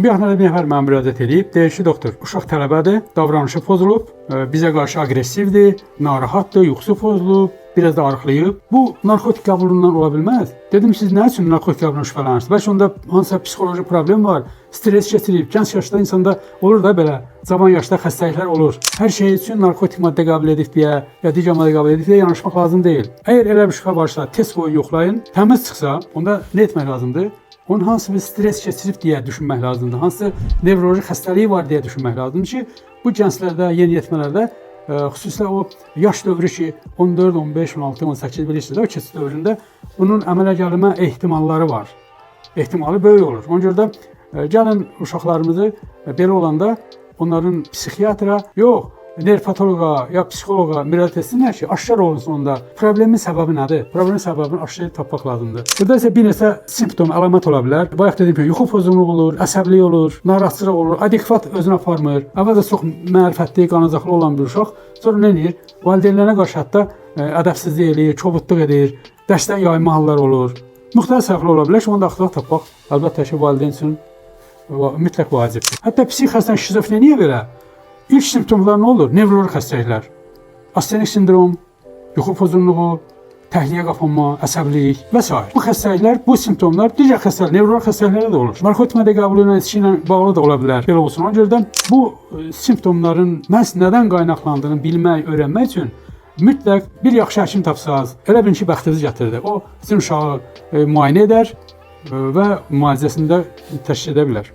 Bir həftədə bir nəfər mənə müraciət edib, deyir ki, doktor, uşaq tələbədir, davranışı pozulub, bizə qarşı aqressivdir, narahatdır, yuxusu pozulub, biraz da arıqlayıb. Bu narkotik qəbulundan ola bilməz. Dedim, siz nə üçün narkotik qəbulundan şübhələnirsiniz? Bəlkə onda hansısa psixoloji problem var, stres keçirib, gənc yaşda insanda olur da belə, cavan yaşda xəstəliklər olur. Hər şey üçün narkotik maddə qəbul edib deyə, ya digər maddə qəbul edib deyə yanaşmaq lazım deyil. Əgər elə bir şübhə varsa, test qoyun, yoxlayın. Təmiz çıxsa, onda nə etmək lazımdır? Onun hansı bir stres keçirib deyə düşünmək lazımdır. Hansı nevroloji xəstəliyi var deyə düşünmək lazımdır ki, bu gənclərdə, yeniyetmələrdə xüsusilə o yaş dövrü ki 14, 15, 16, 18 bilirsiniz, o keçid dövründə bunun əmələ gəlmə ehtimalları var. Ehtimalı böyük olur. Ona görə də gəlin uşaqlarımızı belə olanda onların psixiatra, yox, nervpatoloqa ya psixoloqa müraciət etsinlər ki, aşkar olunsun onda problemin səbəbi nədir? Problemin səbəbini aşkar tapmaq lazımdır. Burada isə bir neçə simptom, əlamət ola bilər. Bayaq dediyim kimi, yuxu pozğunluğu olur, əsəblik olur, narahatçılıq olur, adekvat özünü aparmır. Əvvəlcə çox mərifətli, qanacaqlı olan bir uşaq sonra nə edir? Valideynlərinə qarşı hətta ədəbsizlik eləyir, kobudluq edir, dərsdən yayma hallar olur. Müxtəlif səbəblər ola bilər ki, onda axtaraq tapmaq əlbəttə ki, valideyn üçün mütləq vacibdir. Hətta psixik xəstənin şizofreniya belə İlk simptomlar nə olur? Nevroloji xəstəliklər, astenik sindrom, yuxu pozğunluğu, təhliyə qapanma, əsəblik və s. Bu xəstəliklər, bu simptomlar digər xəstəliklər, nevroloji xəstəliklərdə də olur. Narkotik maddə qəbulu ilə bağlı da ola bilər. Belə olsun. Ona görə də bu simptomların məhz nədən qaynaqlandığını bilmək, öyrənmək üçün mütləq bir yaxşı həkim tapsaz, elə bilin ki, bəxtiniz gətirdi. O sizin uşağı müayinə edər və müalicəsində təşkil edə bilər.